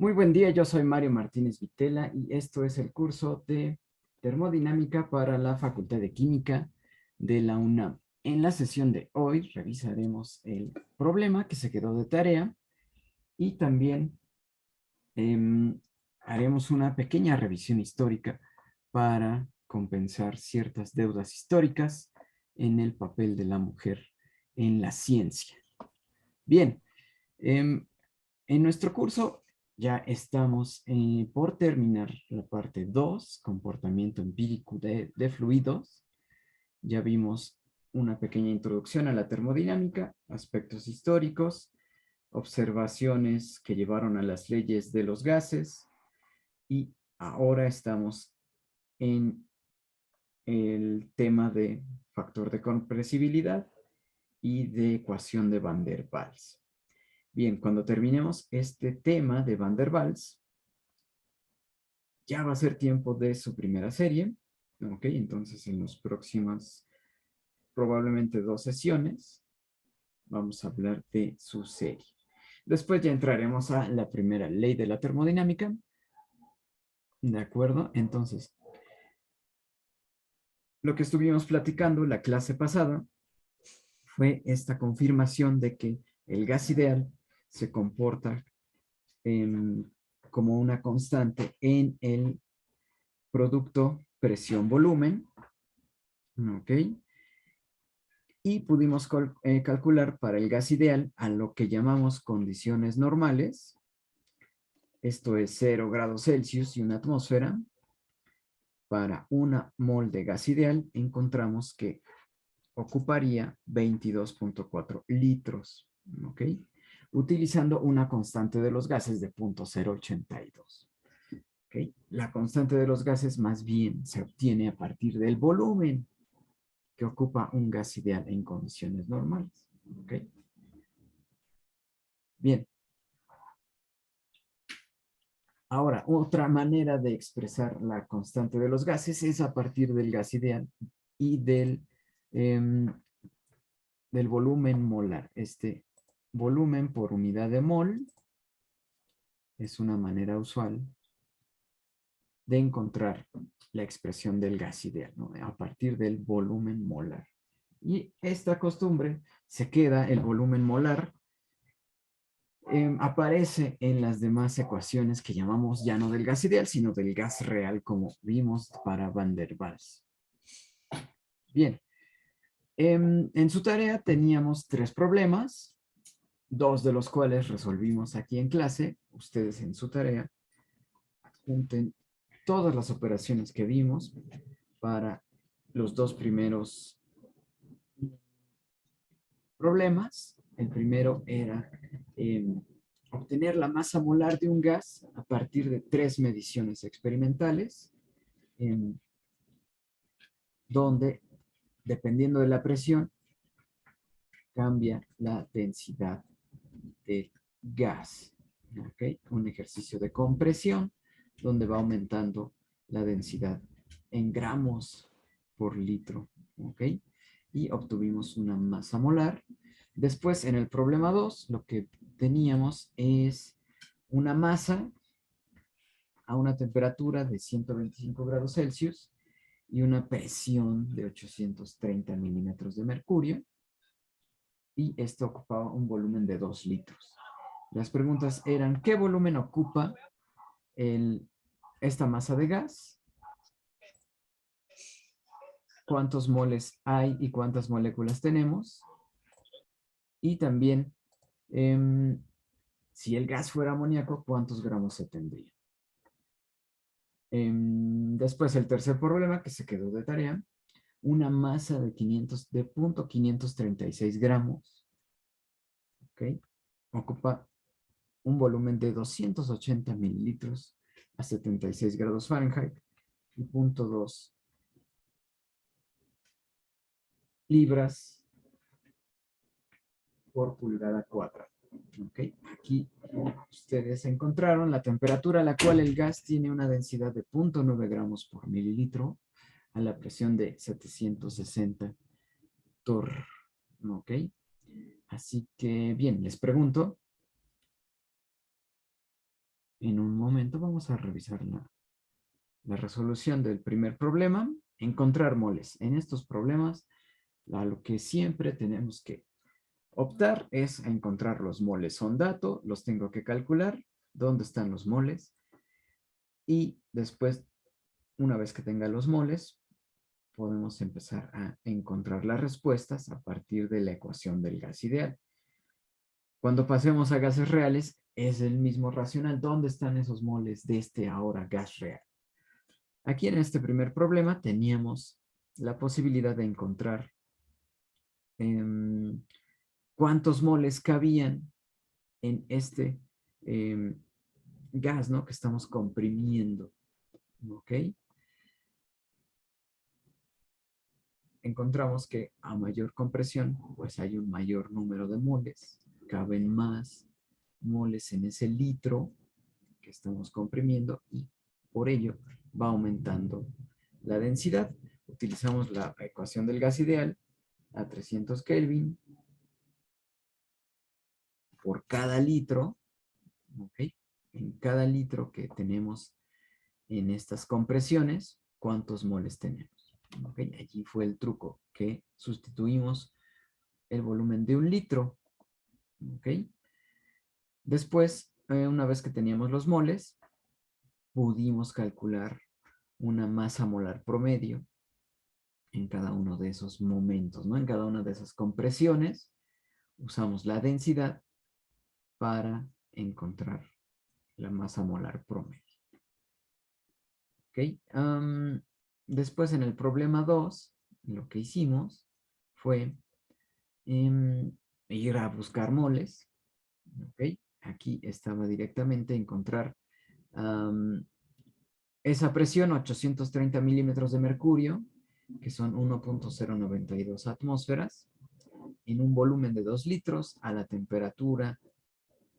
Muy buen día, yo soy Mario Martínez Vitela y esto es el curso de termodinámica para la Facultad de Química de la UNAM. En la sesión de hoy revisaremos el problema que se quedó de tarea y también haremos una pequeña revisión histórica para compensar ciertas deudas históricas en el papel de la mujer en la ciencia. Bien, en nuestro curso ya estamos por terminar la parte 2, comportamiento empírico de fluidos. Ya vimos una pequeña introducción a la termodinámica, aspectos históricos, observaciones que llevaron a las leyes de los gases y ahora estamos en el tema de factor de compresibilidad y de ecuación de Van der Waals. Bien, cuando terminemos este tema de Van der Waals, ya va a ser tiempo de su primera serie. Ok, entonces en las próximas, probablemente 2 sesiones, vamos a hablar de su serie. Después ya entraremos a la primera ley de la termodinámica. ¿De acuerdo? Entonces, lo que estuvimos platicando la clase pasada fue esta confirmación de que el gas ideal se comporta como una constante en el producto presión-volumen, ¿ok? Y pudimos calcular para el gas ideal a lo que llamamos condiciones normales, esto es 0 grados Celsius y una atmósfera. Para una mol de gas ideal encontramos que ocuparía 22.4 litros, ¿ok? Utilizando una constante de los gases de 0.082. ¿Okay? La constante de los gases más bien se obtiene a partir del volumen que ocupa un gas ideal en condiciones normales. ¿Okay? Bien. Ahora, otra manera de expresar la constante de los gases es a partir del gas ideal y del volumen molar. Este volumen por unidad de mol es una manera usual de encontrar la expresión del gas ideal, ¿no? A partir del volumen molar. Y esta costumbre se queda, el volumen molar, aparece en las demás ecuaciones que llamamos ya no del gas ideal, sino del gas real, como vimos para Van der Waals. Bien, en su tarea teníamos 3 problemas, 2 de los cuales resolvimos aquí en clase. Ustedes en su tarea adjunten todas las operaciones que vimos para los 2 primeros problemas. El primero era obtener la masa molar de un gas a partir de 3 mediciones experimentales, donde, dependiendo de la presión, cambia la densidad del gas. ¿Okay? Un ejercicio de compresión, donde va aumentando la densidad en gramos por litro. ¿Ok? Y obtuvimos una masa molar. Después, en el problema 2, lo que teníamos es una masa a una temperatura de 125 grados Celsius y una presión de 830 milímetros de mercurio. Y esto ocupaba un volumen de 2 litros. Las preguntas eran, ¿qué volumen ocupa esta masa de gas? ¿Cuántos moles hay y cuántas moléculas tenemos? Y también, si el gas fuera amoníaco, ¿cuántos gramos se tendría? Después, el tercer problema que se quedó de tarea, una masa de 536 gramos, ¿ok? Ocupa un volumen de 280 mililitros a 76 grados Fahrenheit y 0.2 libras por pulgada cuadrada. ¿Okay? Aquí ustedes encontraron la temperatura a la cual el gas tiene una densidad de 0.9 gramos por mililitro a la presión de 760 torr. ¿Ok? Así que, bien, les pregunto, En un momento vamos a revisar la resolución del primer problema. Encontrar moles. En estos problemas, a lo que siempre tenemos que optar es a encontrar los moles. Son datos, los tengo que calcular, dónde están los moles. Y después, una vez que tenga los moles, podemos empezar a encontrar las respuestas a partir de la ecuación del gas ideal. Cuando pasemos a gases reales, es el mismo racional. ¿Dónde están esos moles de este ahora gas real? Aquí en este primer problema teníamos la posibilidad de encontrar cuántos moles cabían en este gas, ¿no? Que estamos comprimiendo, ¿ok? Encontramos que a mayor compresión, pues hay un mayor número de moles, caben más moles en ese litro que estamos comprimiendo y por ello va aumentando la densidad. Utilizamos la ecuación del gas ideal a 300 Kelvin por cada litro, ¿ok? En cada litro que tenemos en estas compresiones, ¿cuántos moles tenemos? ¿Ok? Allí fue el truco, que sustituimos el volumen de un litro, ¿ok? Después, una vez que teníamos los moles, pudimos calcular una masa molar promedio en cada uno de esos momentos, ¿no? En cada una de esas compresiones, usamos la densidad para encontrar la masa molar promedio. ¿Ok? Después en el problema 2, lo que hicimos fue ir a buscar moles. ¿Ok? Aquí estaba directamente encontrar esa presión, 830 milímetros de mercurio, que son 1.092 atmósferas, en un volumen de 2 litros a la temperatura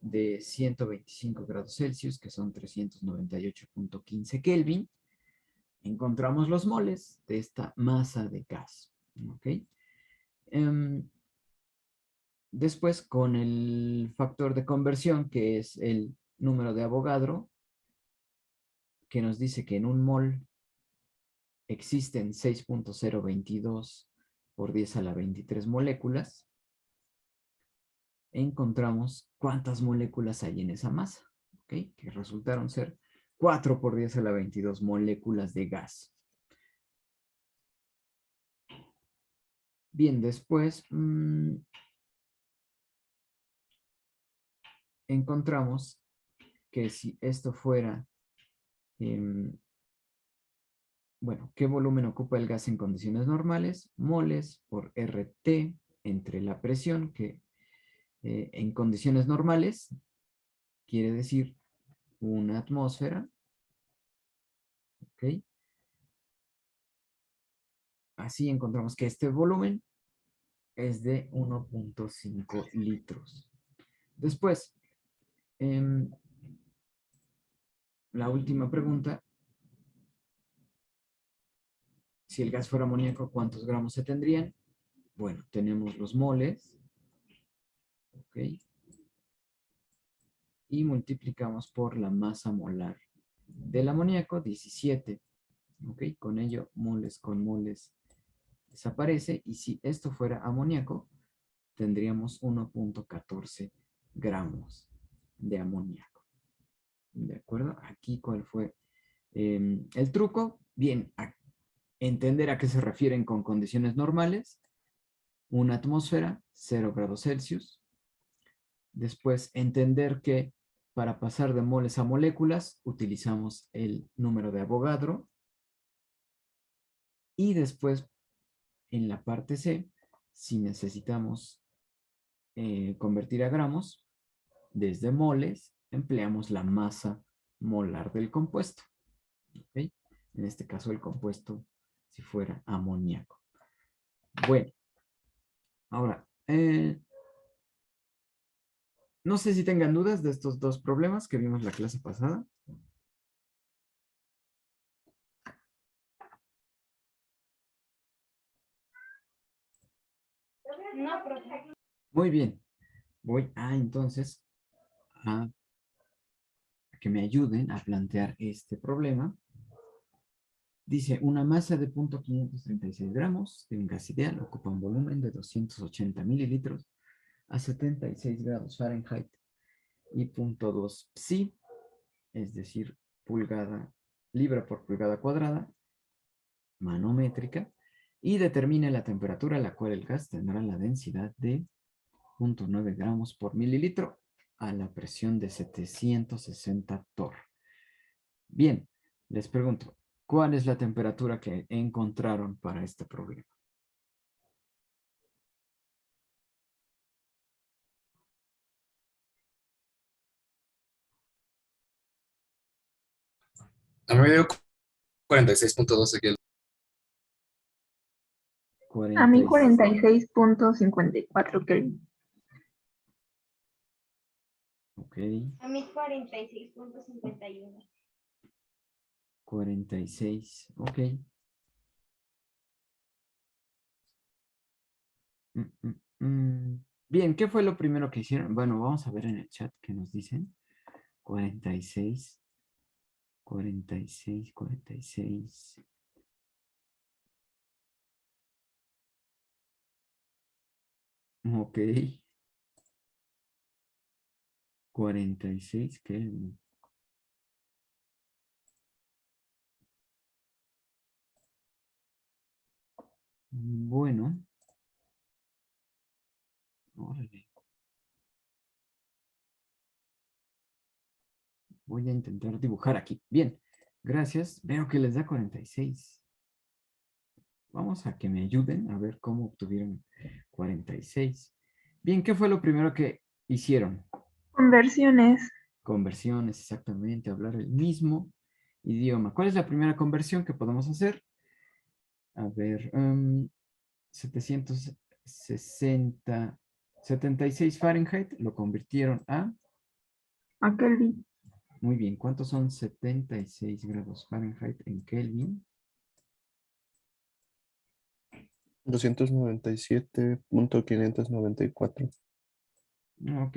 de 125 grados Celsius, que son 398.15 Kelvin. Encontramos los moles de esta masa de gas. ¿Ok? Después, con el factor de conversión, que es el número de Avogadro, que nos dice que en un mol existen 6.022 por 10 a la 23 moléculas, encontramos cuántas moléculas hay en esa masa, ¿ok? Que resultaron ser 4 por 10 a la 22 moléculas de gas. Bien, después encontramos que si esto fuera, bueno, ¿qué volumen ocupa el gas en condiciones normales? Moles por RT entre la presión, que en condiciones normales quiere decir una atmósfera, ¿ok? Así encontramos que este volumen es de 1.5 litros. Después, la última pregunta, si el gas fuera amoníaco, ¿cuántos gramos se tendrían? Bueno, tenemos los moles, ¿ok? Y multiplicamos por la masa molar del amoníaco, 17, ¿ok? Con ello, moles con moles desaparece, y si esto fuera amoníaco, tendríamos 1.14 gramos de amoníaco. ¿De acuerdo? Aquí, ¿cuál fue el truco? Bien, entender a qué se refieren con condiciones normales. Una atmósfera, 0 grados Celsius. Después, entender que para pasar de moles a moléculas utilizamos el número de Avogadro. Y después, en la parte C, si necesitamos convertir a gramos, desde moles empleamos la masa molar del compuesto. ¿Okay? En este caso, el compuesto, si fuera amoníaco. Bueno, ahora, no sé si tengan dudas de estos dos problemas que vimos la clase pasada. No, profe. Muy bien. Voy a entonces a que me ayuden a plantear este problema. Dice, una masa de 0.536 gramos de un gas ideal ocupa un volumen de 280 mililitros a 76 grados Fahrenheit y 0.2 psi, es decir, libra por pulgada cuadrada, manométrica, y determine la temperatura a la cual el gas tendrá la densidad de 0.9 gramos por mililitro a la presión de 760 torr. Bien, les pregunto, ¿cuál es la temperatura que encontraron para este problema? A mí me dio 46.12 Kelvin. A mí 40 46.54 Kelvin. Ok, A mí 46.51. 46, ok. Mm, mm, Bien, ¿qué fue lo primero que hicieron? Bueno, vamos a ver en el chat qué nos dicen. 46, 46, 46. Ok, 46 Kelvin. Bueno, órale. Voy a intentar dibujar aquí. Bien, gracias. Veo que les da 46. Vamos a que me ayuden a ver cómo obtuvieron 46. Bien, ¿qué fue lo primero que hicieron? Conversiones. Conversiones, exactamente, hablar el mismo idioma. ¿Cuál es la primera conversión que podemos hacer? A ver, 760, 76 Fahrenheit lo convirtieron a... A Kelvin. Muy bien, ¿cuántos son 76 grados Fahrenheit en Kelvin? 297.594. Ok,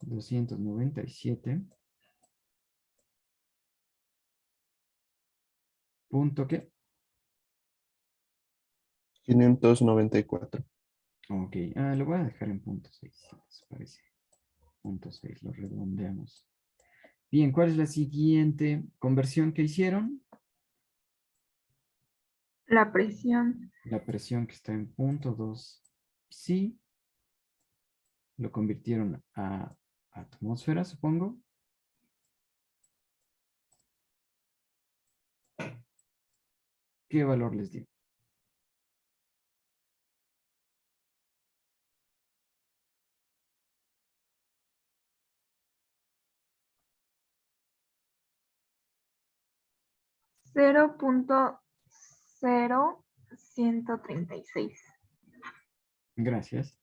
297. ¿Punto qué? 594. Ok, lo voy a dejar en punto 6, si les parece. Punto 6, lo redondeamos. Bien, ¿cuál es la siguiente conversión que hicieron? La presión. La presión que está en punto 2 psi. Lo convirtieron a atmósfera, supongo. ¿Qué valor les dio? Cero punto cero 136. Gracias.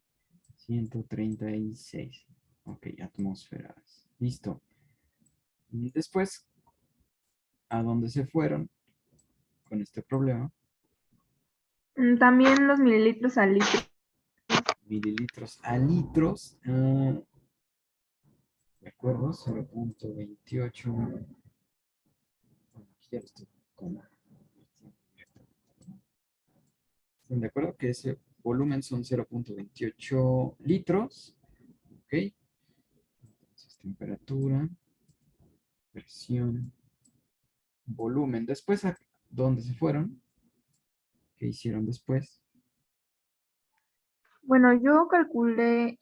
136. Ok, atmósferas. Listo. Y después, ¿a dónde se fueron con este problema? También los mililitros al litro. Mililitros a litros. De acuerdo, 0.28. Bueno, aquí ya lo estoy con- ¿Están de acuerdo? Que ese volumen son 0.28 litros. Ok. Entonces, temperatura, presión, volumen. Después, ¿a dónde se fueron? ¿Qué hicieron después? Bueno, yo calculé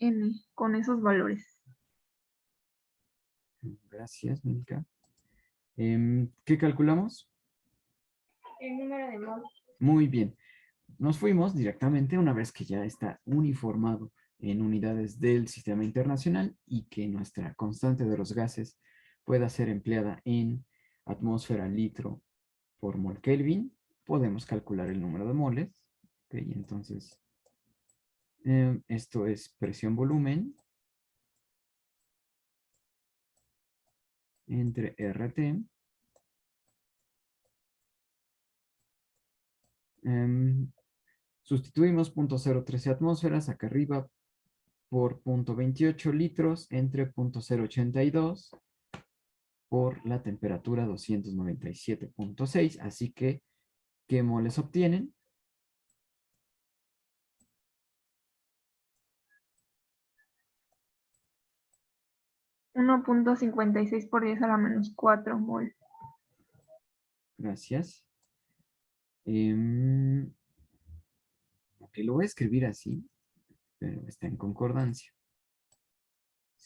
con esos valores. Gracias, Milka. ¿Qué calculamos? El número de mol. Muy bien. Nos fuimos directamente una vez que ya está uniformado en unidades del sistema internacional y que nuestra constante de los gases pueda ser empleada en atmósfera litro por mol Kelvin. Podemos calcular el número de moles. Ok, entonces, esto es presión-volumen entre RT. Sustituimos 0.013 atmósferas acá arriba por 0.28 litros entre 0.082 por la temperatura 297.6. Así que, ¿qué moles obtienen? 1.56 por 10 a la menos 4 mol. Gracias. Ok, lo voy a escribir así, pero está en concordancia.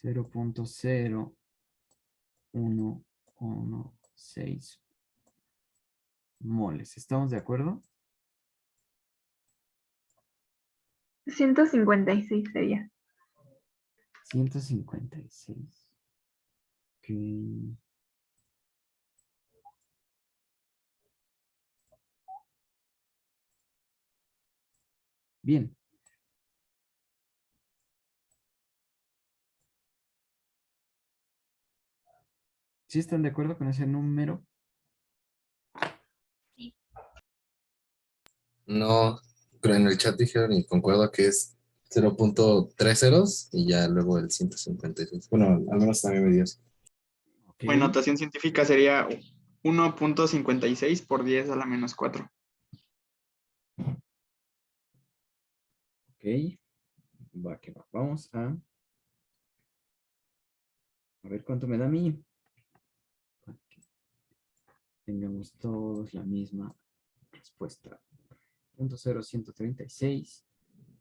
0.0116 moles. ¿Estamos de acuerdo? 156 sería. 156. Ok. Bien. ¿Sí están de acuerdo con ese número? Sí. No, pero en el chat dijeron y concuerdo que es 0.30 y ya luego el 156. Bueno, al menos también me dio eso. Ok. O en notación científica sería 1.56 por 10 a la menos 4. Ok. Va que va. Vamos a ver cuánto me da a mí. Para que tengamos todos la misma respuesta. 0.0136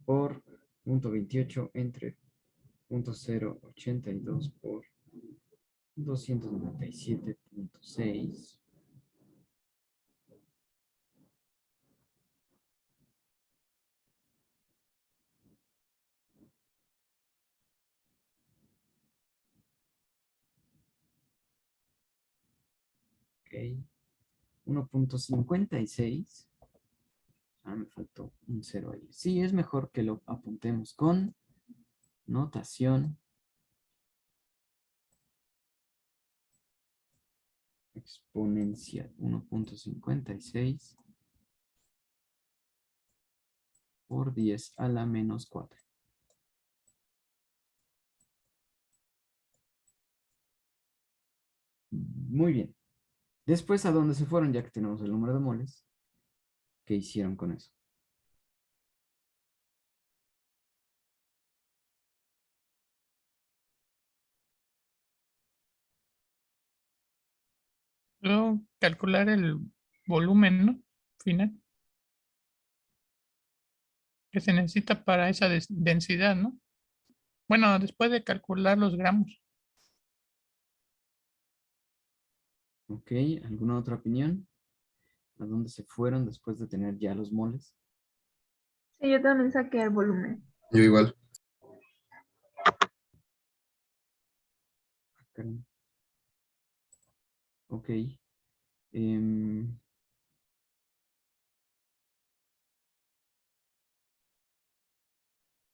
por 0.28 entre 0.082 por 297.6. Ok. 1.56. Me faltó un 0 ahí. Sí, es mejor que lo apuntemos con notación exponencial. 1.56 por 10 a la menos 4. Muy bien. Después, ¿a dónde se fueron? Ya que tenemos el número de moles. ¿Qué hicieron con eso? Luego calcular el volumen, ¿no? Final que se necesita para esa densidad, ¿no? Bueno, después de calcular los gramos. Ok, ¿alguna otra opinión? ¿A dónde se fueron después de tener ya los moles? Sí, yo también saqué el volumen. Yo igual. Caray. Ok. em,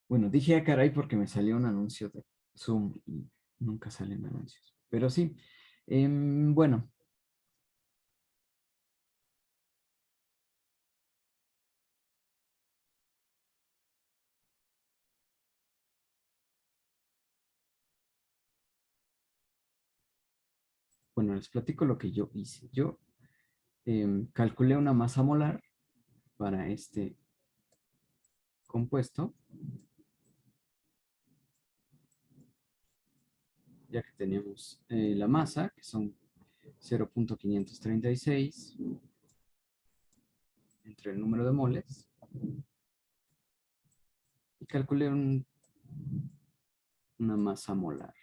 bueno, dije a caray porque me salió un anuncio de Zoom y nunca salen anuncios. Pero sí. Bueno, bueno, les platico lo que yo hice. Yo calculé una masa molar para este compuesto, ya que tenemos la masa, que son 0.536 entre el número de moles, y calculé una masa molar.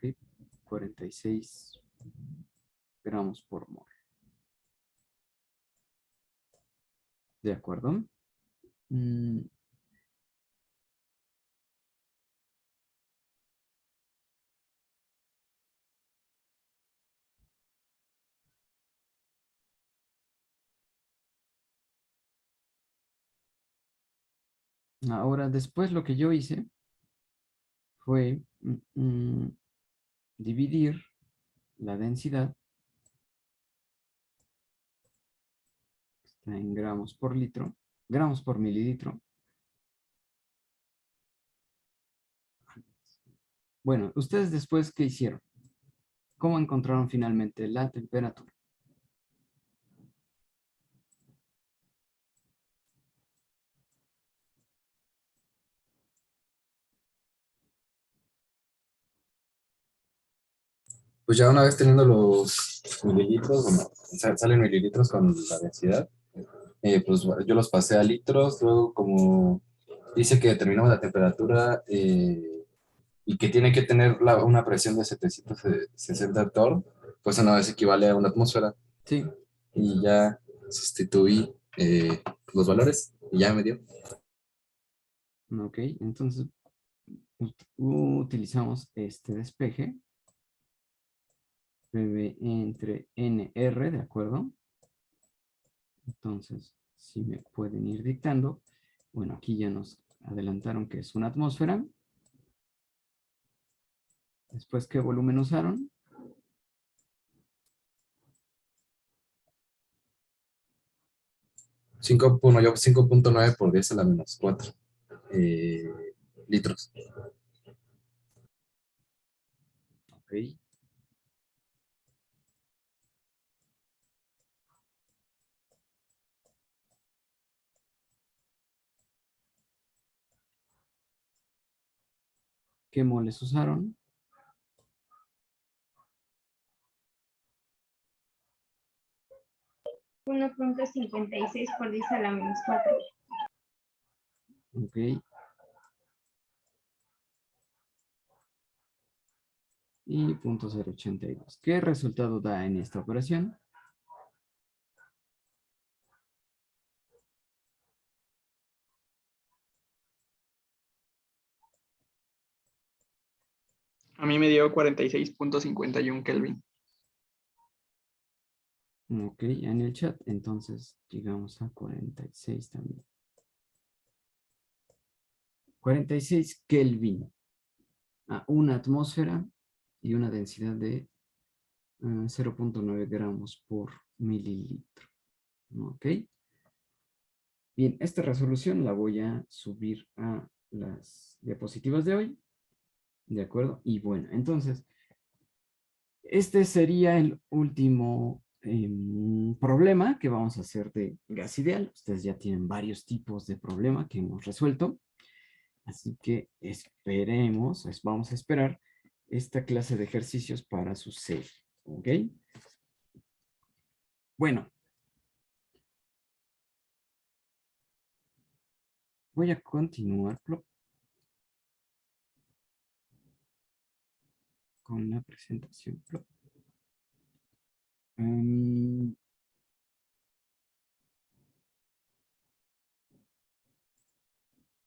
¿Ok? 46 gramos por mol. ¿De acuerdo? Mm, Ahora, después lo que yo hice fue dividir la densidad en gramos por litro, gramos por mililitro. Bueno, ¿ustedes después qué hicieron? ¿Cómo encontraron finalmente la temperatura? Pues ya una vez teniendo los mililitros, bueno, salen mililitros con la densidad, pues bueno, yo los pasé a litros, luego como dice que determinamos la temperatura y que tiene que tener una presión de 760 torr, pues una vez equivale a una atmósfera. Sí. Y ya sustituí los valores y ya me dio. Ok, entonces utilizamos este despeje. PV entre NR, ¿de acuerdo? Entonces, si me pueden ir dictando. Bueno, aquí ya nos adelantaron que es una atmósfera. Después, ¿qué volumen usaron? Bueno, yo 5.9 por 10 a la menos 4 litros. Ok. ¿Qué moles usaron? 1.56 por 10 a la menos 4. Ok. Y 0.082. ¿Qué resultado da en esta operación? A mí me dio 46.51 Kelvin. Ok, en el chat, entonces llegamos a 46 también. 46 Kelvin a una atmósfera y una densidad de 0.9 gramos por mililitro. Ok. Bien, esta resolución la voy a subir a las diapositivas de hoy. ¿De acuerdo? Y bueno, entonces, este sería el último problema que vamos a hacer de gas ideal. Ustedes ya tienen varios tipos de problema que hemos resuelto. Así que esperemos, vamos a esperar esta clase de ejercicios para su serie. ¿Ok? Bueno. Voy a continuar con la presentación.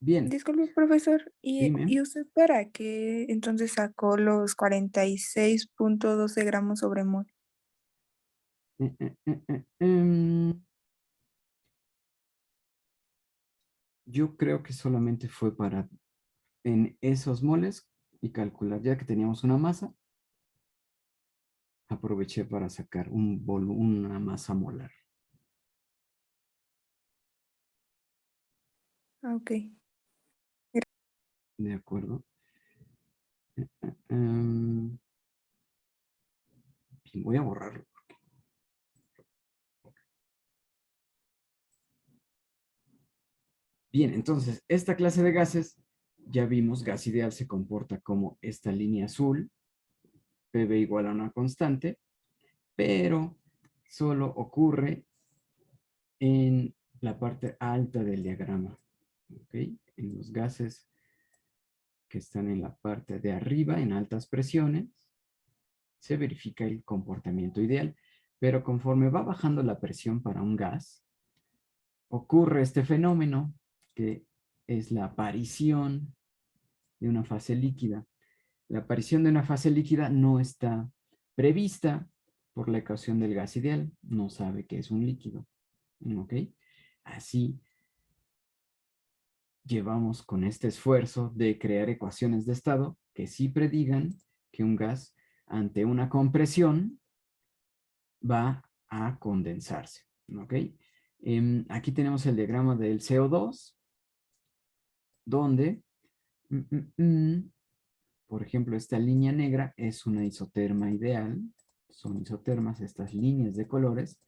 Bien, Disculpe, profesor, dime. ¿y usted para qué entonces sacó los 46.12 gramos sobre mol? Yo creo que solamente fue para en esos moles y calcular, ya que teníamos una masa, aproveché para sacar una masa molar. Ah, ok. De acuerdo. Bien, voy a borrarlo. Bien, entonces, esta clase de gases, ya vimos, gas ideal se comporta como esta línea azul, PV igual a una constante, pero solo ocurre en la parte alta del diagrama, ¿ok? En los gases que están en la parte de arriba, en altas presiones, se verifica el comportamiento ideal, pero conforme va bajando la presión para un gas, ocurre este fenómeno que es la aparición de una fase líquida. La aparición de una fase líquida no está prevista por la ecuación del gas ideal, no sabe que es un líquido, ¿ok? Así llevamos con este esfuerzo de crear ecuaciones de estado que sí predigan que un gas ante una compresión va a condensarse, ¿ok? Aquí tenemos el diagrama del CO2, donde por ejemplo, esta línea negra es una isoterma ideal. Son isotermas estas líneas de colores.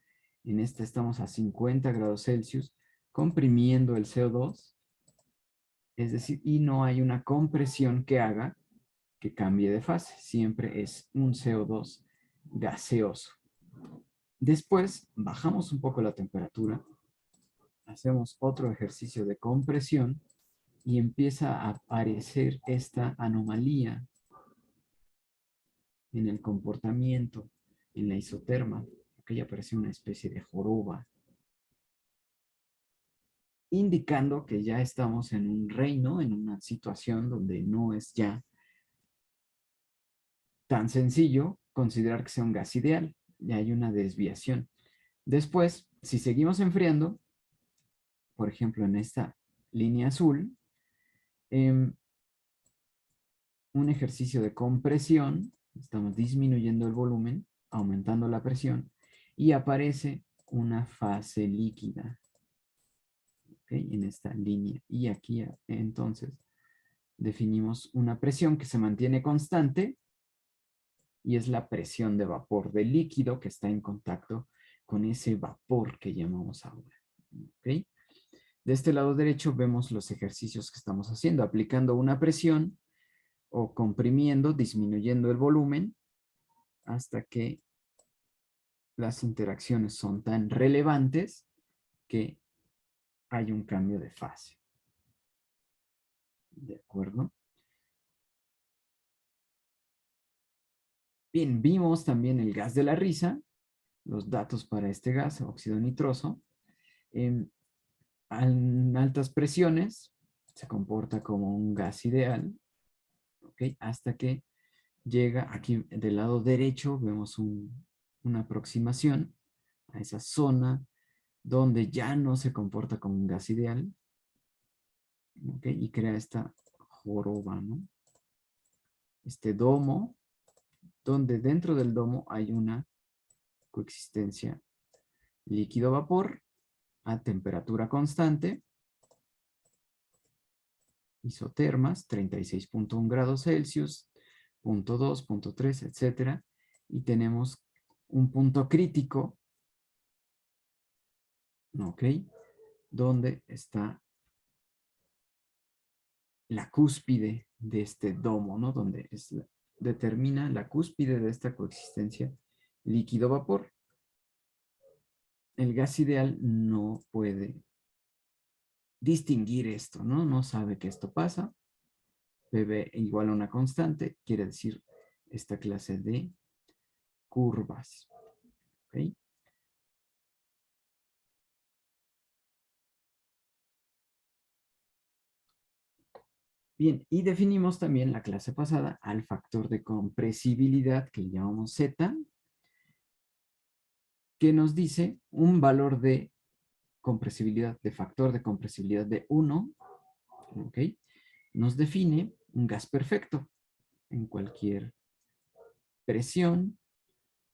En esta estamos a 50 grados Celsius, comprimiendo el CO2. Es decir, y no hay una compresión que haga que cambie de fase. Siempre es un CO2 gaseoso. Después, bajamos un poco la temperatura. Hacemos otro ejercicio de compresión y empieza a aparecer esta anomalía en el comportamiento, en la isoterma, que ya aparece una especie de joroba, indicando que ya estamos en un reino, en una situación donde no es ya tan sencillo considerar que sea un gas ideal, ya hay una desviación. Después, si seguimos enfriando, por ejemplo, en esta línea azul, un ejercicio de compresión, estamos disminuyendo el volumen, aumentando la presión, y aparece una fase líquida, ¿okay? En esta línea. Y aquí entonces definimos una presión que se mantiene constante, y es la presión de vapor del líquido que está en contacto con ese vapor que llamamos ahora. ¿Okay? De este lado derecho vemos los ejercicios que estamos haciendo, aplicando una presión o comprimiendo, disminuyendo el volumen hasta que las interacciones son tan relevantes que hay un cambio de fase. ¿De acuerdo? Bien, vimos también el gas de la risa, los datos para este gas, óxido nitroso. En altas presiones se comporta como un gas ideal, ¿ok? Hasta que llega aquí del lado derecho, vemos una aproximación a esa zona donde ya no se comporta como un gas ideal, ¿ok? Y crea esta joroba, ¿no? Este domo, donde dentro del domo hay una coexistencia líquido-vapor a temperatura constante, isotermas, 36.1 grados Celsius, 0.2, 0.3, etcétera, y tenemos un punto crítico, ¿ok? Donde está la cúspide de este domo, ¿no? Donde determina la cúspide de esta coexistencia líquido-vapor. El gas ideal no puede distinguir esto, ¿no? No sabe que esto pasa. PV igual a una constante, quiere decir esta clase de curvas. ¿Ok? Bien, y definimos también la clase pasada al factor de compresibilidad que llamamos Z, que nos dice un valor de compresibilidad, de factor de compresibilidad de 1, ¿ok? Nos define un gas perfecto en cualquier presión.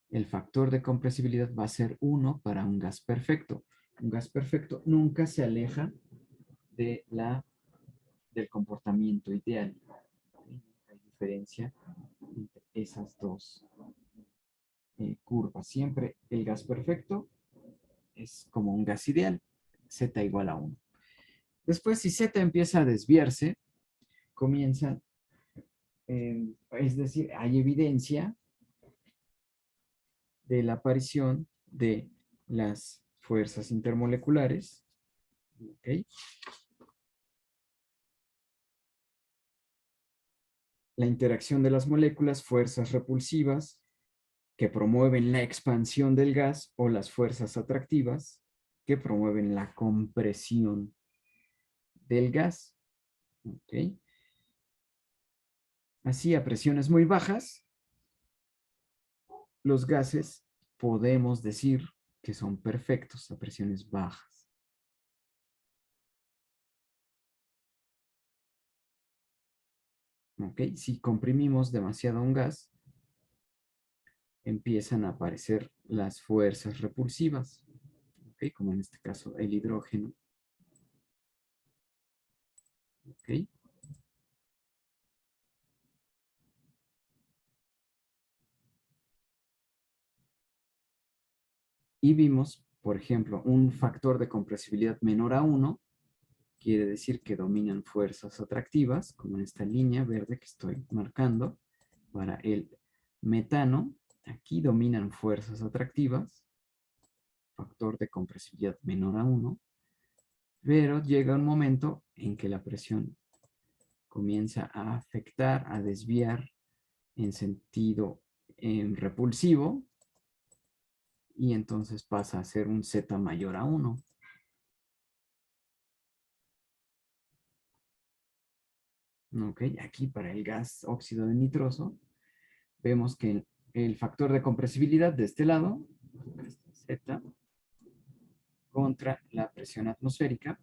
El factor de compresibilidad va a ser 1 para un gas perfecto. Un gas perfecto nunca se aleja de del comportamiento ideal. Hay diferencia entre esas dos curvas. Siempre el gas perfecto es como un gas ideal, Z igual a 1. Después, si Z empieza a desviarse, comienzan, es decir, hay evidencia de la aparición de las fuerzas intermoleculares. ¿Okay? La interacción de las moléculas, fuerzas repulsivas que promueven la expansión del gas o las fuerzas atractivas que promueven la compresión del gas. ¿Okay? Así, a presiones muy bajas, los gases podemos decir que son perfectos a presiones bajas. ¿Okay? Si comprimimos demasiado un gas, empiezan a aparecer las fuerzas repulsivas, ¿okay? Como en este caso el hidrógeno. ¿Okay? Y vimos, por ejemplo, un factor de compresibilidad menor a 1, quiere decir que dominan fuerzas atractivas, como en esta línea verde que estoy marcando para el metano. Aquí dominan fuerzas atractivas, factor de compresibilidad menor a 1, pero llega un momento en que la presión comienza a afectar, a desviar en sentido repulsivo, y entonces pasa a ser un Z mayor a 1. Ok, aquí para el gas óxido de nitroso, vemos que el factor de compresibilidad de este lado, Z, contra la presión atmosférica,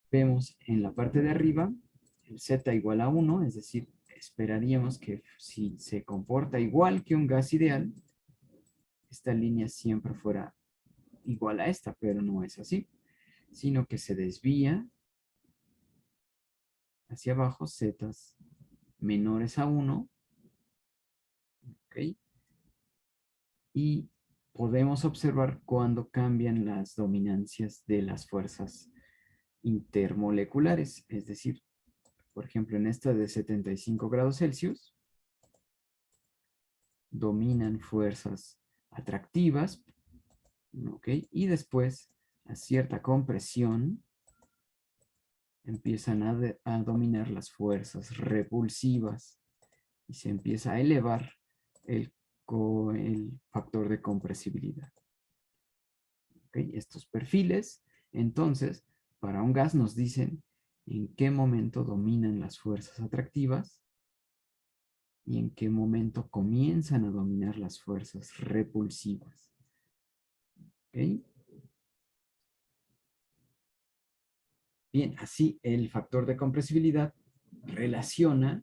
vemos en la parte de arriba el Z igual a 1, es decir, esperaríamos que si se comporta igual que un gas ideal, esta línea siempre fuera igual a esta, pero no es así, sino que se desvía hacia abajo, zetas menores a 1, ¿ok? Y podemos observar cuando cambian las dominancias de las fuerzas intermoleculares, es decir, por ejemplo, en esta de 75 grados Celsius, dominan fuerzas atractivas, ¿ok? Y después, a cierta compresión, empiezan a dominar las fuerzas repulsivas y se empieza a elevar el factor de compresibilidad. ¿Okay? Estos perfiles, entonces, para un gas nos dicen en qué momento dominan las fuerzas atractivas y en qué momento comienzan a dominar las fuerzas repulsivas. ¿Okay? Bien, así el factor de compresibilidad relaciona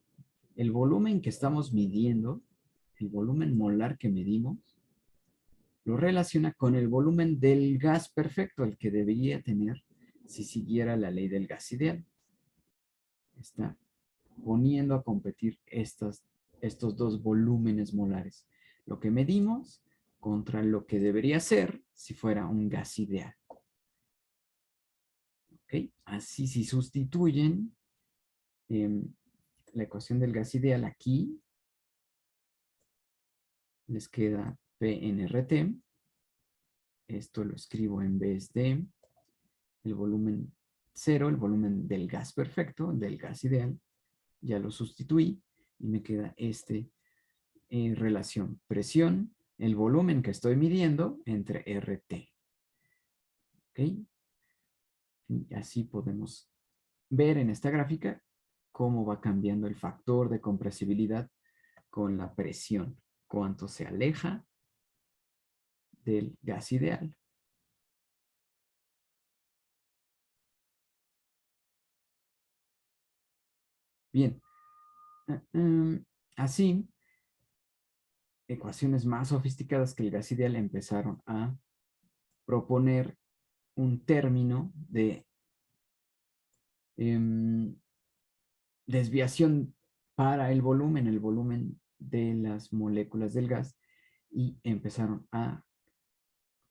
el volumen que estamos midiendo, el volumen molar que medimos, lo relaciona con el volumen del gas perfecto, el que debería tener si siguiera la ley del gas ideal. Está poniendo a competir estos dos volúmenes molares. Lo que medimos contra lo que debería ser si fuera un gas ideal. ¿Okay? Así si sustituyen la ecuación del gas ideal aquí, les queda PNRT. Esto lo escribo en vez de el volumen 0, el volumen del gas perfecto, del gas ideal. Ya lo sustituí y me queda relación presión, el volumen que estoy midiendo entre RT. ¿Ok? Y así podemos ver en esta gráfica cómo va cambiando el factor de compresibilidad con la presión, cuánto se aleja del gas ideal. Bien, así, ecuaciones más sofisticadas que el gas ideal empezaron a proponer un término de desviación para el volumen de las moléculas del gas, y empezaron a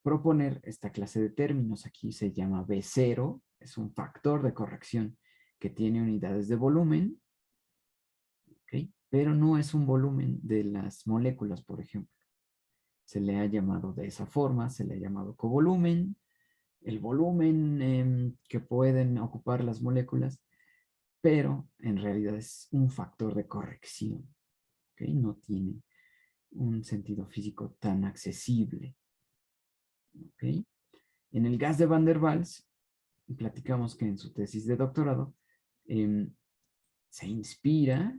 proponer esta clase de términos. Aquí se llama B0, es un factor de corrección que tiene unidades de volumen, ¿okay? Pero no es un volumen de las moléculas, por ejemplo. Se le ha llamado de esa forma, se le ha llamado covolumen, el volumen que pueden ocupar las moléculas, pero en realidad es un factor de corrección, ¿okay? No tiene un sentido físico tan accesible, ¿okay? En el gas de Van der Waals, platicamos que en su tesis de doctorado se inspira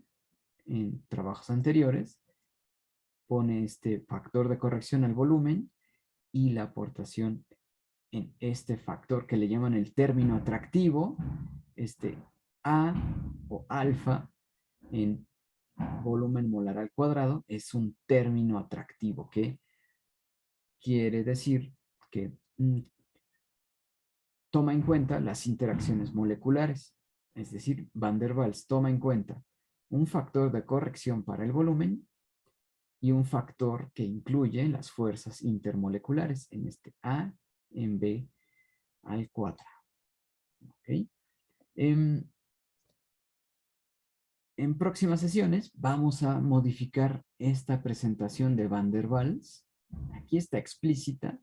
en trabajos anteriores, pone este factor de corrección al volumen y la aportación en este factor que le llaman el término atractivo, este A o alfa en volumen molar al cuadrado, es un término atractivo que quiere decir que toma en cuenta las interacciones moleculares. Es decir, Van der Waals toma en cuenta un factor de corrección para el volumen y un factor que incluye las fuerzas intermoleculares en este A en B al cuadrado. ¿Ok? En próximas sesiones vamos a modificar esta presentación de Van der Waals. Aquí está explícita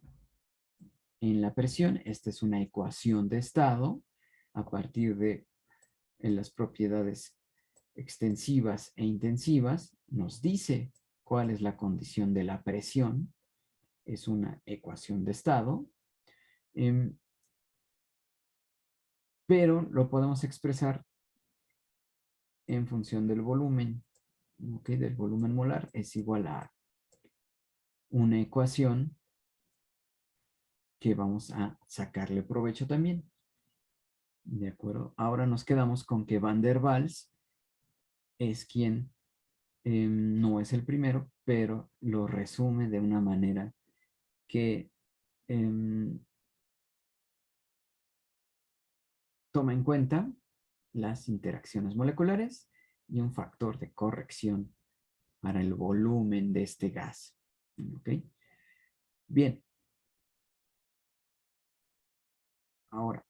en la presión. Esta es una ecuación de estado a partir de las propiedades extensivas e intensivas. Nos dice cuál es la condición de la presión. Es una ecuación de estado. Pero lo podemos expresar en función del volumen, ¿ok? Del volumen molar es igual a una ecuación que vamos a sacarle provecho también. ¿De acuerdo? Ahora nos quedamos con que Van der Waals es quien no es el primero, pero lo resume de una manera que toma en cuenta las interacciones moleculares y un factor de corrección para el volumen de este gas. ¿Ok? Bien. Ahora,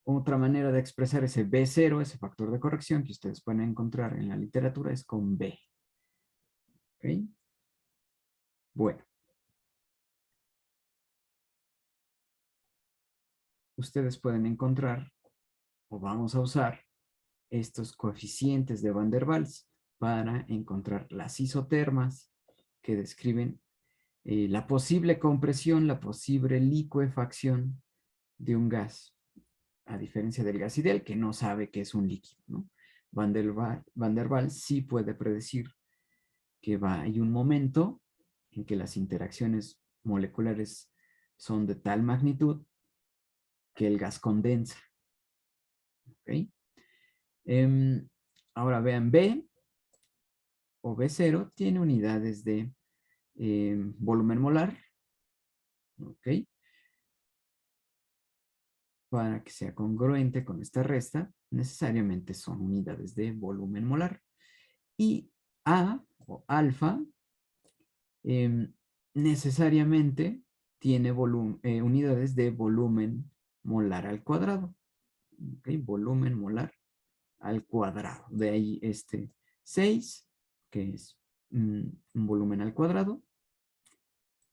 otra manera de expresar ese B0, ese factor de corrección que ustedes pueden encontrar en la literatura es con B. ¿Ok? Bueno. Ustedes pueden encontrar, o vamos a usar, estos coeficientes de Van der Waals para encontrar las isotermas que describen la posible compresión, la posible licuefacción de un gas, a diferencia del gas ideal que no sabe que es un líquido, ¿no? Van der Waals sí puede predecir que hay un momento en que las interacciones moleculares son de tal magnitud que el gas condensa. ¿Ok? Ahora vean, B o B0 tiene unidades de volumen molar. ¿Ok? Para que sea congruente con esta resta, necesariamente son unidades de volumen molar. Y A o alfa necesariamente tiene unidades de volumen molar al cuadrado. ¿Ok? Volumen molar al cuadrado. De ahí este 6, que es un volumen al cuadrado,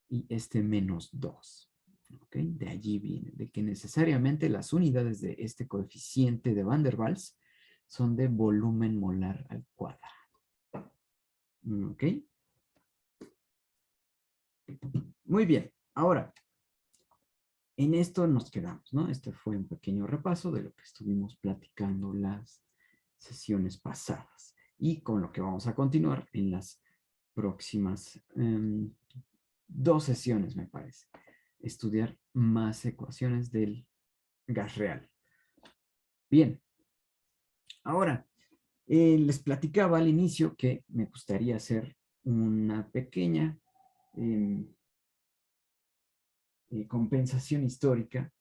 y este menos 2. ¿Ok? De allí viene, de que necesariamente las unidades de este coeficiente de Van der Waals son de volumen molar al cuadrado. ¿Ok? Muy bien. Ahora, en esto nos quedamos, ¿no? Este fue un pequeño repaso de lo que estuvimos platicando las sesiones pasadas y con lo que vamos a continuar en las próximas 2 sesiones, me parece. Estudiar más ecuaciones del gas real. Bien. Ahora, les platicaba al inicio que me gustaría hacer una pequeña compensación histórica.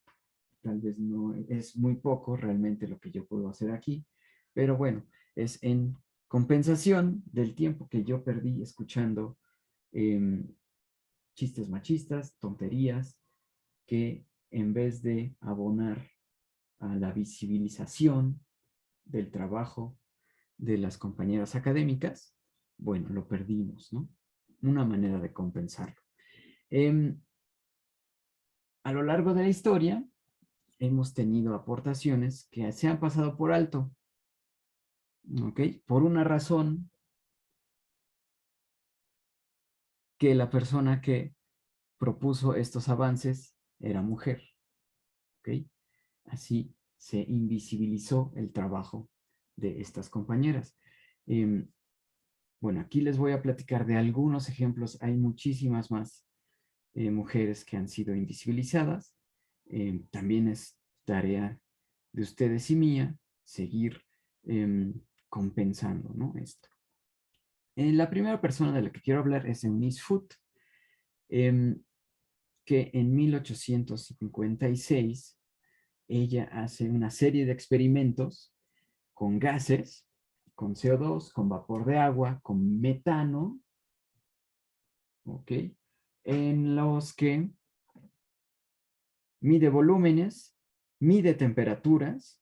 Tal vez no es muy poco realmente lo que yo puedo hacer aquí, pero bueno, es en compensación del tiempo que yo perdí escuchando chistes machistas, tonterías, que en vez de abonar a la visibilización del trabajo de las compañeras académicas, bueno, lo perdimos, ¿no? Una manera de compensarlo. A lo largo de la historia, hemos tenido aportaciones que se han pasado por alto, ¿ok? Por una razón que la persona que propuso estos avances era mujer, ¿ok? Así se invisibilizó el trabajo de estas compañeras. Bueno, aquí les voy a platicar de algunos ejemplos. Hay muchísimas más mujeres que han sido invisibilizadas. También es tarea de ustedes y mía seguir compensando, ¿no? Esto. La primera persona de la que quiero hablar es Eunice Foote, que en 1856 ella hace una serie de experimentos con gases con CO2, con vapor de agua, con metano, ¿ok? En los que mide volúmenes, mide temperaturas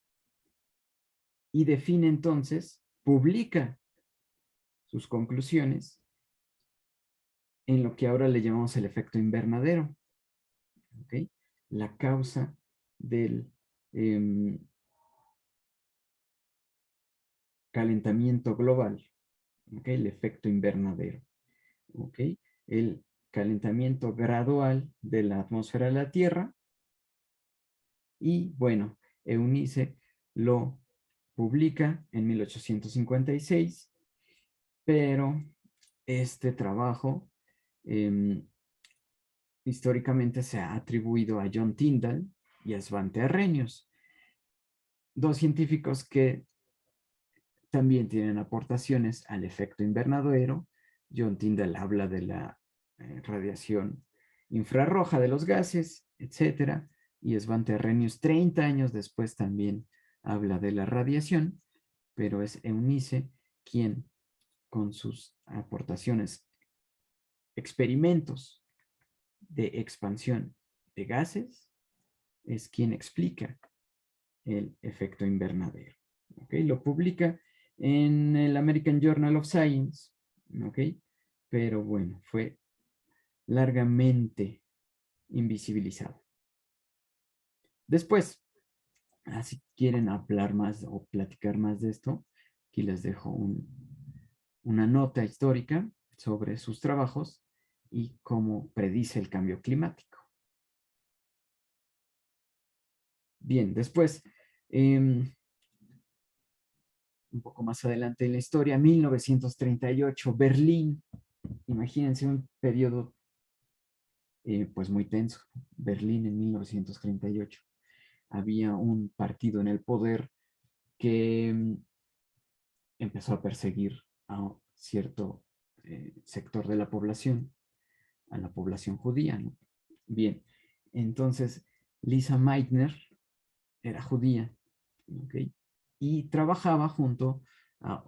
y define entonces, publica sus conclusiones en lo que ahora le llamamos el efecto invernadero, ¿ok? La causa del calentamiento global, ¿ok? El efecto invernadero, ¿ok? El calentamiento gradual de la atmósfera de la Tierra. Y bueno, Eunice lo publica en 1856, pero este trabajo históricamente se ha atribuido a John Tyndall y a Svante Arrhenius, dos científicos que también tienen aportaciones al efecto invernadero. John Tyndall habla de la radiación infrarroja de los gases, etcétera, y Svante Arrhenius 30 años después también habla de la radiación, pero es Eunice quien con sus aportaciones, experimentos de expansión de gases, es quien explica el efecto invernadero. ¿Okay? Lo publica en el American Journal of Science, ¿ok? Pero bueno, fue largamente invisibilizado. Después, si quieren hablar más o platicar más de esto, aquí les dejo una nota histórica sobre sus trabajos y cómo predice el cambio climático. Bien, después, un poco más adelante en la historia, 1938, Berlín. Imagínense un periodo pues muy tenso. Berlín en 1938. Había un partido en el poder que empezó a perseguir a cierto sector de la población, a la población judía, ¿no? Bien, entonces Lisa Meitner era judía, ¿ok? Y trabajaba junto a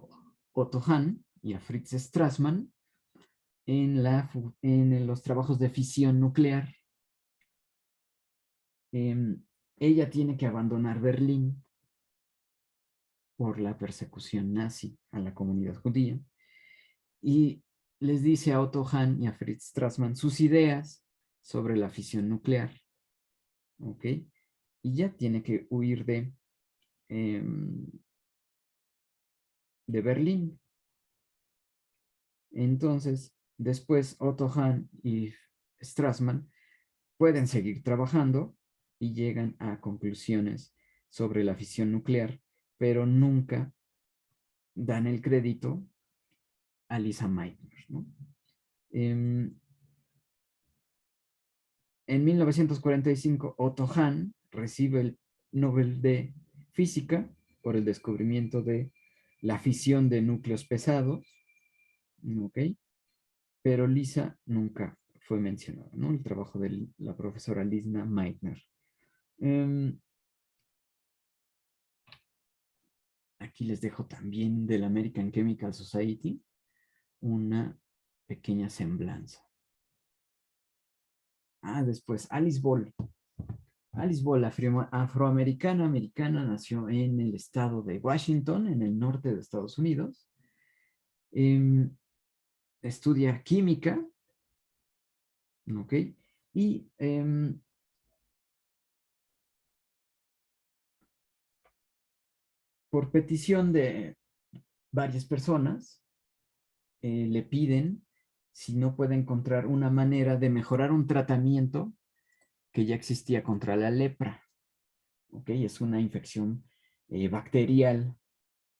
Otto Hahn y a Fritz Strassmann en los trabajos de fisión nuclear. Ella tiene que abandonar Berlín por la persecución nazi a la comunidad judía y les dice a Otto Hahn y a Fritz Strassmann sus ideas sobre la fisión nuclear, ¿ok? Y ya tiene que huir de Berlín. Entonces, después Otto Hahn y Strassmann pueden seguir trabajando y llegan a conclusiones sobre la fisión nuclear, pero nunca dan el crédito a Lisa Meitner, ¿no? En 1945, Otto Hahn recibe el Nobel de Física por el descubrimiento de la fisión de núcleos pesados, ¿ok? Pero Lisa nunca fue mencionada, ¿no? El trabajo de la profesora Lisa Meitner. Aquí les dejo también del American Chemical Society una pequeña semblanza. Después, Alice Ball. Alice Ball, afroamericana, nació en el estado de Washington, en el norte de Estados Unidos. Estudia química, ¿ok? Y por petición de varias personas, le piden si no puede encontrar una manera de mejorar un tratamiento que ya existía contra la lepra. ¿Ok? Es una infección bacterial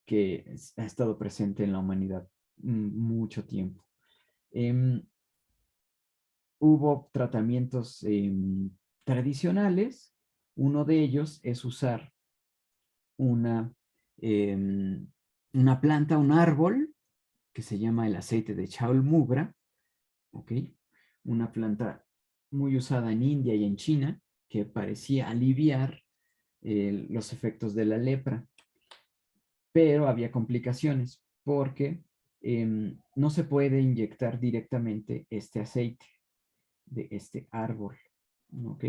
que ha estado presente en la humanidad mucho tiempo. Hubo tratamientos tradicionales. Uno de ellos es usar una planta, un árbol, que se llama el aceite de chaulmubra, ¿ok? Una planta muy usada en India y en China, que parecía aliviar los efectos de la lepra. pero había complicaciones porque no se puede inyectar directamente este aceite de este árbol, ¿ok?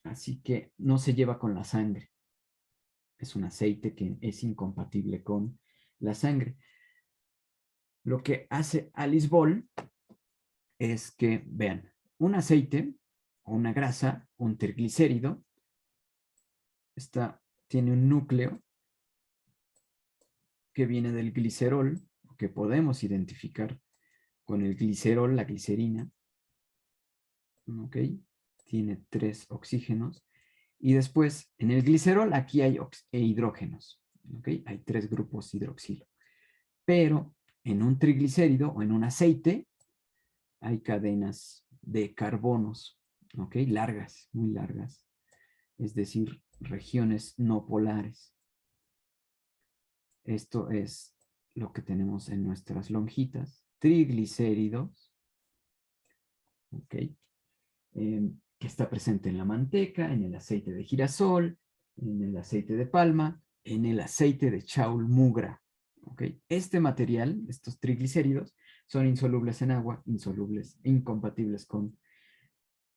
Así que no se lleva con la sangre. Es un aceite que es incompatible con la sangre. Lo que hace Alice Ball es que, vean, un aceite o una grasa, un triglicérido, tiene un núcleo que viene del glicerol, que podemos identificar con el glicerol, la glicerina. ¿Ok? Tiene 3 oxígenos. Y después, en el glicerol, aquí hay hidrógenos. ¿Ok? Hay 3 grupos hidroxilo. Pero en un triglicérido o en un aceite, hay cadenas de carbonos. ¿Ok? Largas, muy largas. Es decir, regiones no polares. Esto es lo que tenemos en nuestras lonjitas. Triglicéridos. ¿Ok? Que está presente en la manteca, en el aceite de girasol, en el aceite de palma, en el aceite de chaul mugra. ¿Okay? Este material, estos triglicéridos, son insolubles en agua, insolubles, incompatibles con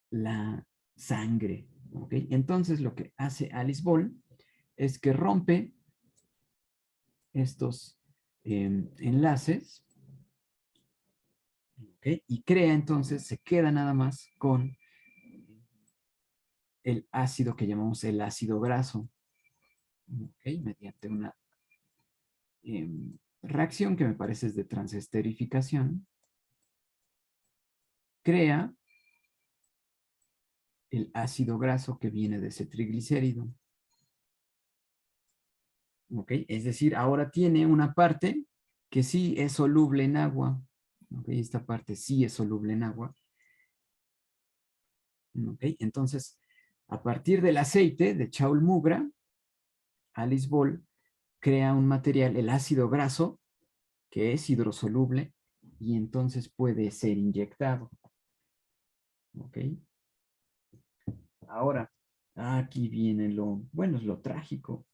la sangre. ¿Okay? Entonces lo que hace Alice Ball es que rompe estos enlaces, ¿okay? Y crea entonces, se queda nada más con el ácido que llamamos el ácido graso, ¿okay? Mediante una reacción que me parece es de transesterificación, crea el ácido graso que viene de ese triglicérido. ¿Ok? Es decir, ahora tiene una parte que sí es soluble en agua. ¿Ok? Esta parte sí es soluble en agua. ¿Ok? Entonces, a partir del aceite de chaul mugra, Alice Ball crea un material, el ácido graso, que es hidrosoluble y entonces puede ser inyectado. ¿Ok? Ahora, aquí viene bueno, es lo trágico.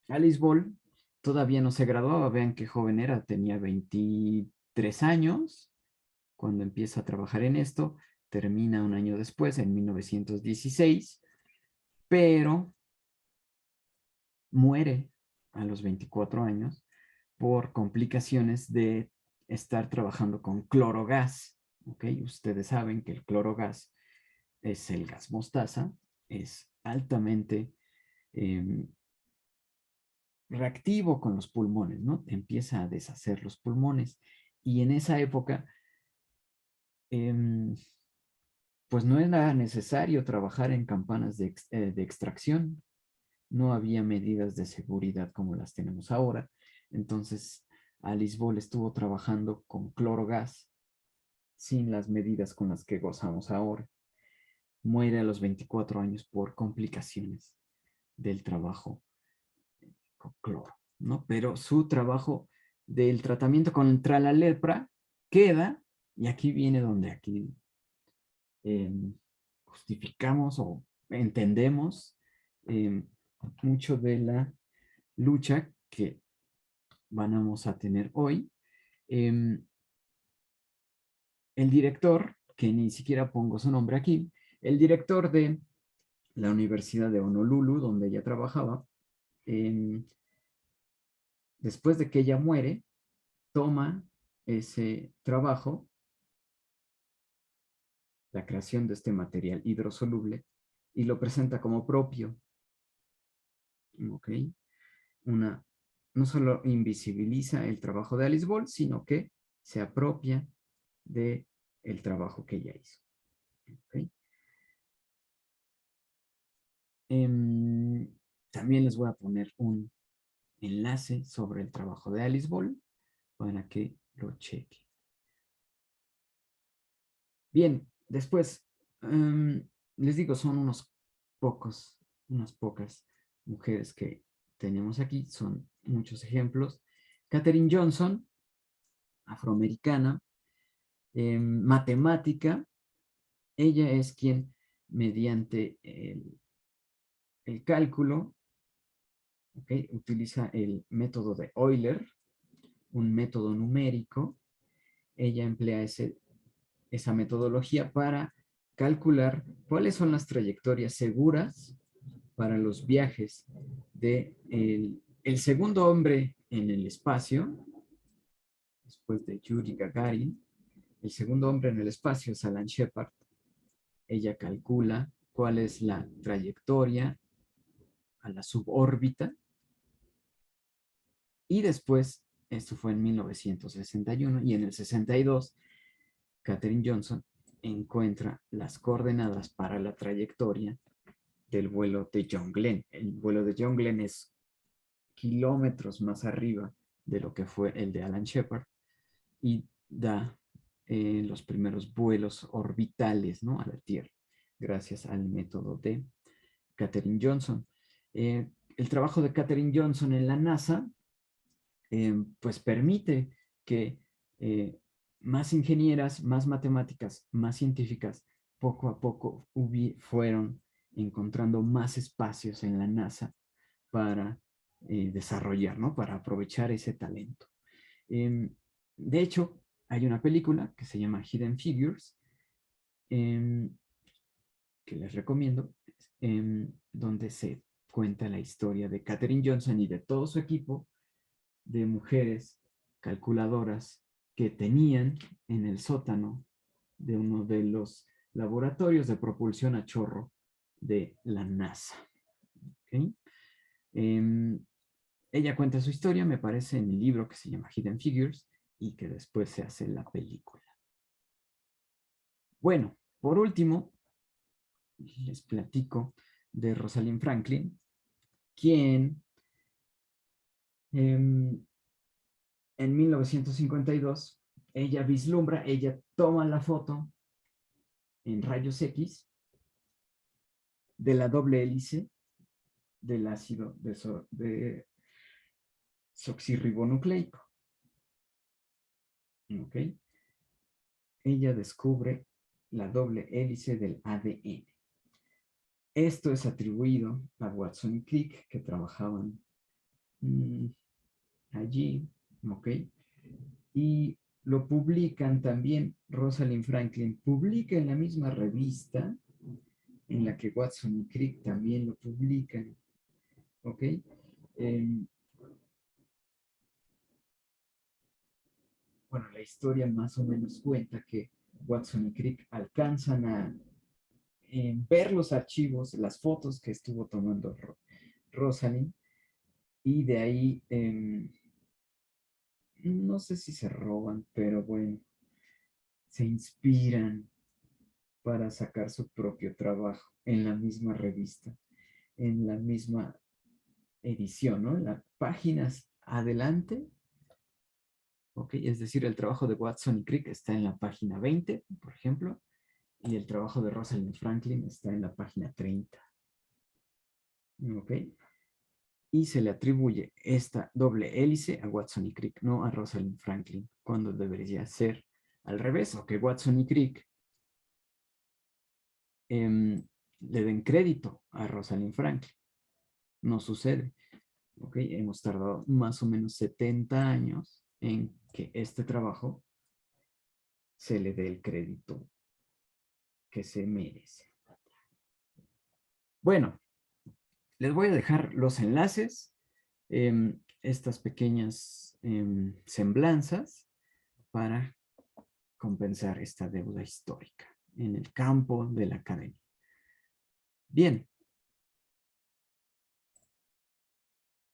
Alice Ball todavía no se graduaba, vean qué joven era, tenía 23 años cuando empieza a trabajar en esto, termina un año después, en 1916, pero muere a los 24 años por complicaciones de estar trabajando con clorogas. ¿Ok? Ustedes saben que el clorogas es el gas mostaza, es altamente reactivo con los pulmones, ¿no? Empieza a deshacer los pulmones. Y en esa época, pues no era necesario trabajar en campanas de extracción. No había medidas de seguridad como las tenemos ahora. Entonces, Alice Ball estuvo trabajando con clorogas sin las medidas con las que gozamos ahora. Muere a los 24 años por complicaciones del trabajo con cloro, ¿no? Pero su trabajo del tratamiento contra la lepra queda, y aquí viene donde aquí justificamos o entendemos mucho de la lucha que vamos a tener hoy. El director, que ni siquiera pongo su nombre aquí, el director de la Universidad de Honolulu, donde ella trabajaba, después de que ella muere, toma ese trabajo, la creación de este material hidrosoluble, y lo presenta como propio. ¿Ok? No solo invisibiliza el trabajo de Alice Ball, sino que se apropia de el trabajo que ella hizo. ¿Ok? También les voy a poner un enlace sobre el trabajo de Alice Ball para que lo chequen. Bien, después, les digo, son unas pocas mujeres que tenemos aquí, son muchos ejemplos. Katherine Johnson, afroamericana, matemática, ella es quien, mediante el cálculo, ¿ok? Utiliza el método de Euler, un método numérico. Ella emplea esa metodología para calcular cuáles son las trayectorias seguras para los viajes de el segundo hombre en el espacio, después de Yuri Gagarin. El segundo hombre en el espacio es Alan Shepard. Ella calcula cuál es la trayectoria a la subórbita. Y después, esto fue en 1961, y en el 62, Katherine Johnson encuentra las coordenadas para la trayectoria del vuelo de John Glenn. El vuelo de John Glenn es kilómetros más arriba de lo que fue el de Alan Shepard y da los primeros vuelos orbitales, ¿no?, a la Tierra, gracias al método de Katherine Johnson. El trabajo de Katherine Johnson en la NASA pues permite que más ingenieras, más matemáticas, más científicas, poco a poco fueron encontrando más espacios en la NASA para desarrollar, ¿no?, para aprovechar ese talento. De hecho, hay una película que se llama Hidden Figures, que les recomiendo, donde se cuenta la historia de Katherine Johnson y de todo su equipo de mujeres calculadoras que tenían en el sótano de uno de los laboratorios de propulsión a chorro de la NASA. ¿Okay? Ella cuenta su historia, me parece, en el libro que se llama Hidden Figures y que después se hace la película. Bueno, por último, les platico de Rosalind Franklin, quien en 1952, ella toma la foto en rayos X de la doble hélice del ácido desoxirribonucleico. ¿Ok? Ella descubre la doble hélice del ADN. Esto es atribuido a Watson y Crick, que trabajaban allí, ¿ok? Y lo publican también, Rosalind Franklin publica en la misma revista en la que Watson y Crick también lo publican, ¿ok? Bueno, la historia más o menos cuenta que Watson y Crick alcanzan a ver los archivos, las fotos que estuvo tomando Rosalind, y de ahí, no sé si se roban, pero bueno, se inspiran para sacar su propio trabajo en la misma revista, en la misma edición, ¿no? En las páginas adelante, ¿ok? Es decir, el trabajo de Watson y Crick está en la página 20, por ejemplo, y el trabajo de Rosalind Franklin está en la página 30. ¿Ok? Y se le atribuye esta doble hélice a Watson y Crick, no a Rosalind Franklin, cuando debería ser al revés, o que Watson y Crick le den crédito a Rosalind Franklin. No sucede. ¿Ok? Hemos tardado más o menos 70 años en que este trabajo se le dé el crédito que se merece. Bueno, les voy a dejar los enlaces, estas pequeñas semblanzas para compensar esta deuda histórica en el campo de la academia. Bien,